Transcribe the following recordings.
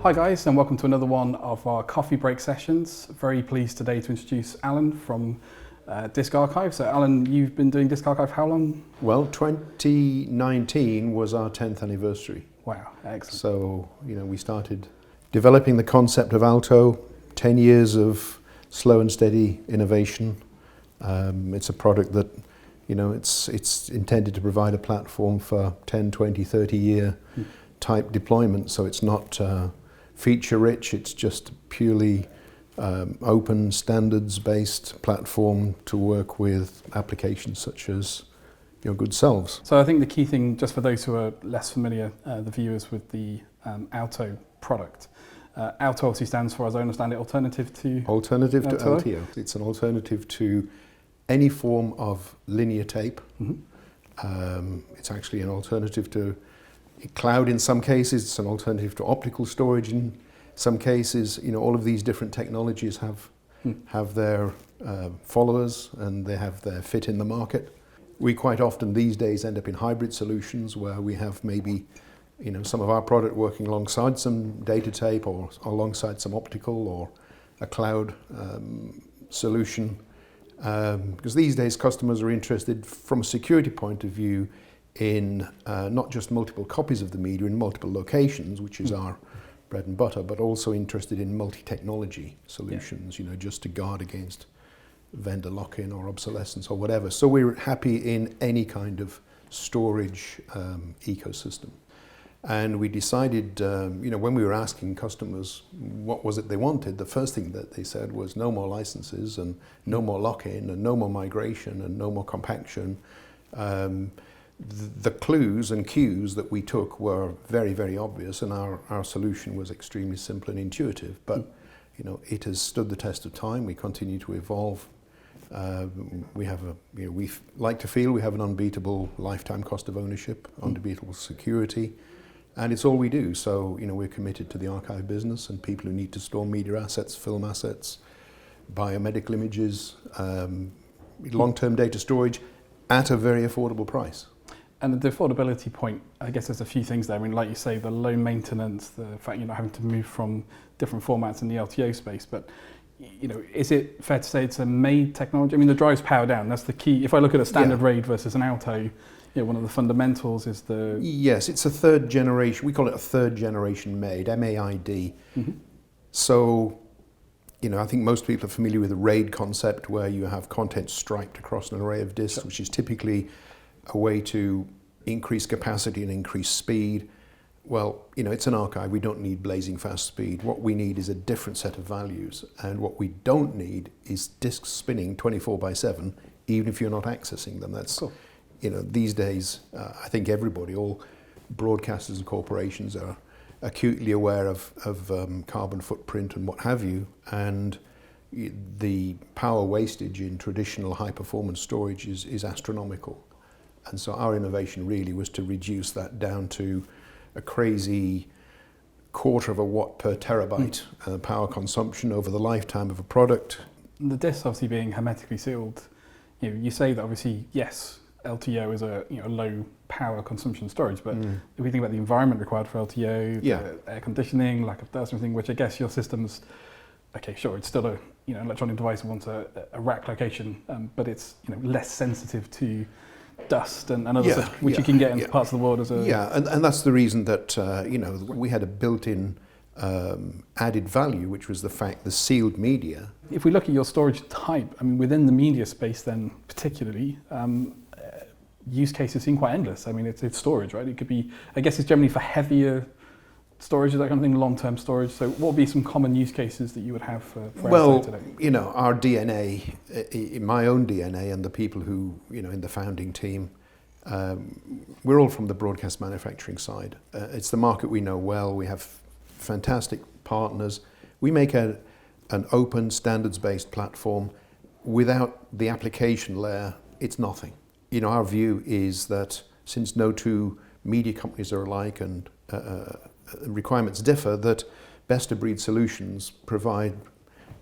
Hi guys, and welcome to another one of our coffee break sessions. Very pleased today to introduce Alan from Disc Archive. So Alan, you've been doing Disc Archive how long? Well, 2019 was our 10th anniversary. Wow, excellent. So, we started developing the concept of Alto, 10 years of slow and steady innovation. It's a product that, it's intended to provide a platform for 10, 20, 30 year type deployment. So it's not feature rich, it's just purely open standards-based platform to work with applications such as your good selves. So I think the key thing, just for those who are less familiar, the viewers, with the Alto product, Alto obviously stands for, as I understand it, alternative to LTO. It's an alternative to any form of linear tape. It's actually an alternative to cloud in some cases, it's an alternative to optical storage in some cases. All of these different technologies have their followers and they have their fit in the market. We quite often these days end up in hybrid solutions where we have maybe some of our product working alongside some data tape or alongside some optical or a cloud solution. Because these days customers are interested from a security point of view in not just multiple copies of the media in multiple locations, which is our bread and butter, but also interested in multi-technology solutions, just to guard against vendor lock-in or obsolescence or whatever. So we're happy in any kind of storage ecosystem. And we decided, when we were asking customers what was it they wanted, the first thing that they said was no more licenses and no more lock-in and no more migration and no more compaction. The clues and cues that we took were very, very obvious, and our solution was extremely simple and intuitive. But it has stood the test of time. We continue to evolve. We like to feel we have an unbeatable lifetime cost of ownership, unbeatable security, and it's all we do. So we're committed to the archive business and people who need to store media assets, film assets, biomedical images, long-term data storage at a very affordable price. And the affordability point, I guess there's a few things there. I mean, like you say, the low maintenance, the fact you're not having to move from different formats in the LTO space. But, is it fair to say it's a made technology? I mean, the drive's power down. That's the key. If I look at a standard RAID versus an Alto, one of the fundamentals is the... Yes, it's a third generation. We call it a third generation MAID, M-A-I-D. So, I think most people are familiar with the RAID concept where you have content striped across an array of disks, which is typically a way to increase capacity and increase speed. Well, it's an archive. We don't need blazing fast speed. What we need is a different set of values. And what we don't need is disks spinning 24/7, even if you're not accessing them. That's, cool. These days, I think everybody, all broadcasters and corporations are acutely aware of carbon footprint and what have you. And the power wastage in traditional high performance storage is astronomical. And so our innovation really was to reduce that down to a crazy quarter of a watt per terabyte power consumption over the lifetime of a product. The discs obviously being hermetically sealed, you say that obviously, yes, LTO is a low power consumption storage, but if we think about the environment required for LTO, the air conditioning, lack of dust, everything, which I guess your system's, okay, sure, it's still a electronic device that wants a rack location, but it's less sensitive to dust and other stuff, which you can get in parts of the world as a... Yeah, and that's the reason that, we had a built-in added value, which was the fact the sealed media. If we look at your storage type, I mean, within the media space then particularly, use cases seem quite endless. I mean, it's storage, right? It could be, I guess it's generally for heavier storage, that kind of thing, long-term storage. So what would be some common use cases that you would have for today? Our DNA, my own DNA and the people who, in the founding team, we're all from the broadcast manufacturing side. It's the market we know well. We have fantastic partners. We make an open, standards-based platform. Without the application layer, it's nothing. Our view is that since no two media companies are alike and requirements differ, that best-of-breed solutions provide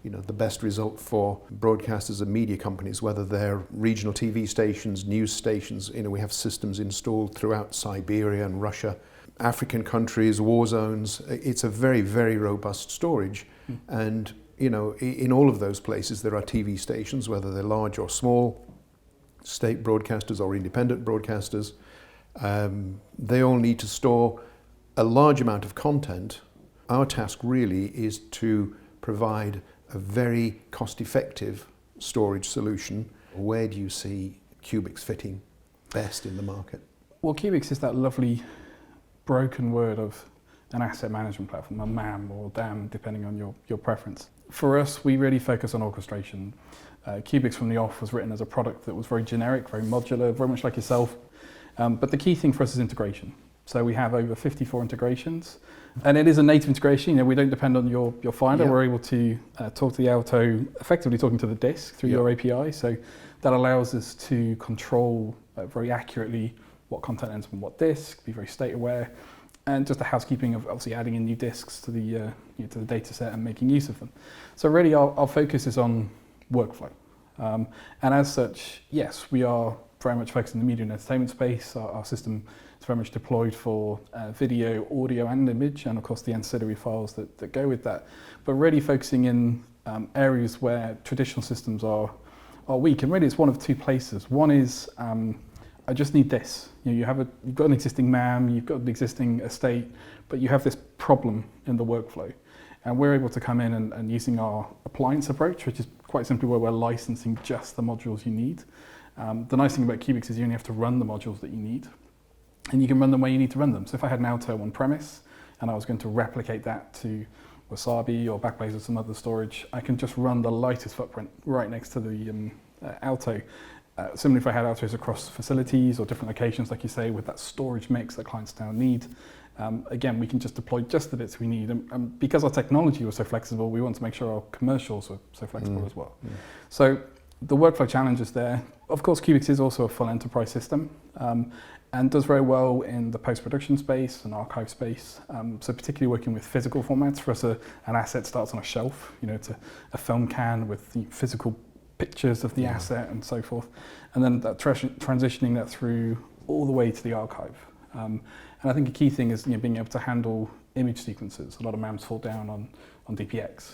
the best result for broadcasters and media companies, whether they're regional TV stations, news stations. We have systems installed throughout Siberia and Russia. African countries, war zones. It's a very, very robust storage. And, you know, in all of those places there are TV stations, whether they're large or small, state broadcasters or independent broadcasters. They all need to store a large amount of content. Our task really is to provide a very cost-effective storage solution. Where do you see Cubics fitting best in the market? Well, Cubics is that lovely broken word of an asset management platform, a MAM or DAM, depending on your preference. For us, we really focus on orchestration. Cubics from the off was written as a product that was very generic, very modular, very much like yourself. But the key thing for us is integration. So we have over 54 integrations, and it is a native integration. You know, we don't depend on your Finder. We're able to talk to the Alto, effectively talking to the disk through your API. So that allows us to control very accurately what content ends on what disk, be very state aware, and just the housekeeping of obviously adding in new disks to the data set and making use of them. So really our focus is on workflow. And as such, yes, we are very much focused in the media and entertainment space. Our system is very much deployed for video, audio and image, and of course the ancillary files that go with that. But really focusing in areas where traditional systems are weak. And really it's one of two places. One is I just need this. You know, you've got an existing MAM, you've got an existing estate, but you have this problem in the workflow. And we're able to come in and using our appliance approach, which is quite simply where we're licensing just the modules you need. The nice thing about Cubics is you only have to run the modules that you need, and you can run them where you need to run them. So if I had an Alto on premise and I was going to replicate that to Wasabi or Backblaze or some other storage, I can just run the lightest footprint right next to the Alto. Similarly, if I had Altos across facilities or different locations, like you say, with that storage mix that clients now need, again, we can just deploy just the bits we need. And because our technology was so flexible, we want to make sure our commercials are so flexible as well. So the workflow challenge is there. Of course, Cubics is also a full enterprise system and does very well in the post-production space and archive space. So particularly working with physical formats. For us, an asset starts on a shelf. You know, it's a film can with the physical pictures of the asset and so forth. And then that transitioning that through all the way to the archive. And I think a key thing is being able to handle image sequences. A lot of MAMs fall down on DPX.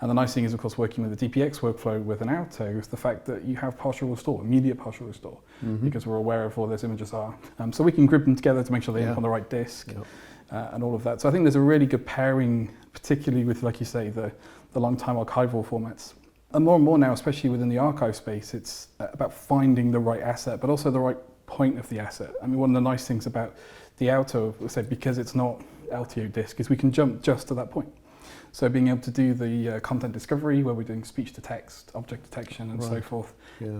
And the nice thing is, of course, working with the DPX workflow with an Alto is the fact that you have partial restore, immediate partial restore, because we're aware of where those images are. So we can group them together to make sure they end up on the right disk and all of that. So I think there's a really good pairing, particularly with, like you say, the long-time archival formats. And more now, especially within the archive space, it's about finding the right asset, but also the right point of the asset. I mean, one of the nice things about the Alto, because it's not LTO disk, is we can jump just to that point. So being able to do the content discovery, where we're doing speech to text, object detection, and so forth,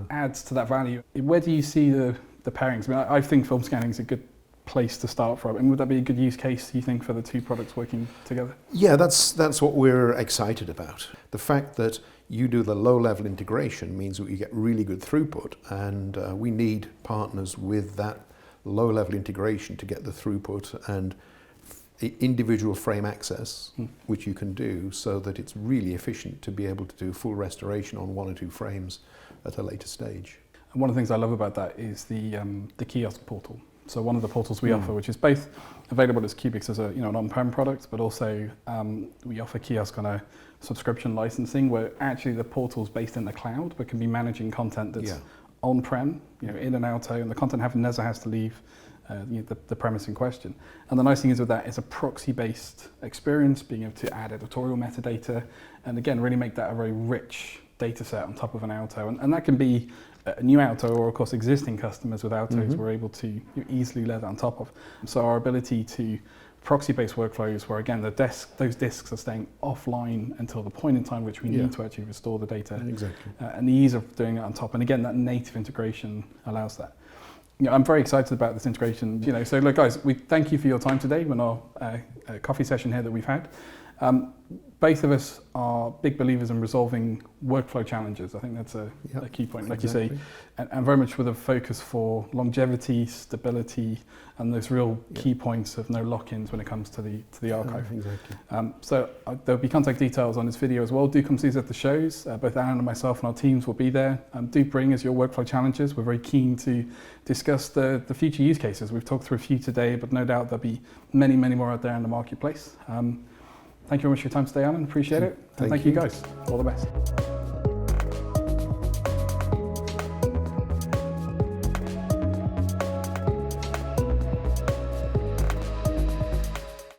adds to that value. Where do you see the pairings? I mean, I think film scanning is a good place to start from. And would that be a good use case, you think, for the two products working together? Yeah, that's what we're excited about. The fact that you do the low-level integration means that you get really good throughput, and we need partners with that low-level integration to get the throughput and individual frame access, which you can do so that it's really efficient to be able to do full restoration on one or two frames at a later stage. And one of the things I love about that is the kiosk portal. So one of the portals we offer, which is both available as Cubics as an on-prem product, but also we offer kiosk on a subscription licensing, where actually the portal's based in the cloud, but can be managing content that's on-prem, in an Alto, and the content never has to leave the premise in question. And the nice thing is with that, it's a proxy-based experience, being able to add editorial metadata, and again, really make that a very rich data set on top of an Alto. And that can be a new Alto, or of course existing customers with Altos we're able to easily layer that on top of. So our ability to proxy-based workflows where again those disks are staying offline until the point in time which we need to actually restore the data. Exactly. And the ease of doing it on top. And again, that native integration allows that. I'm very excited about this integration. So look guys, we thank you for your time today on our coffee session here that we've had. Both of us are big believers in resolving workflow challenges. I think that's a key point, like you say, and very much with a focus for longevity, stability, and those real key points of no lock-ins when it comes to the archive. Exactly. So there'll be contact details on this video as well. Do come see us at the shows. Both Alan and myself and our teams will be there. Do bring us your workflow challenges. We're very keen to discuss the future use cases. We've talked through a few today, but no doubt there'll be many, many more out there in the marketplace. Thank you very much for your time today, Alan. Appreciate it. And thank you guys. All the best.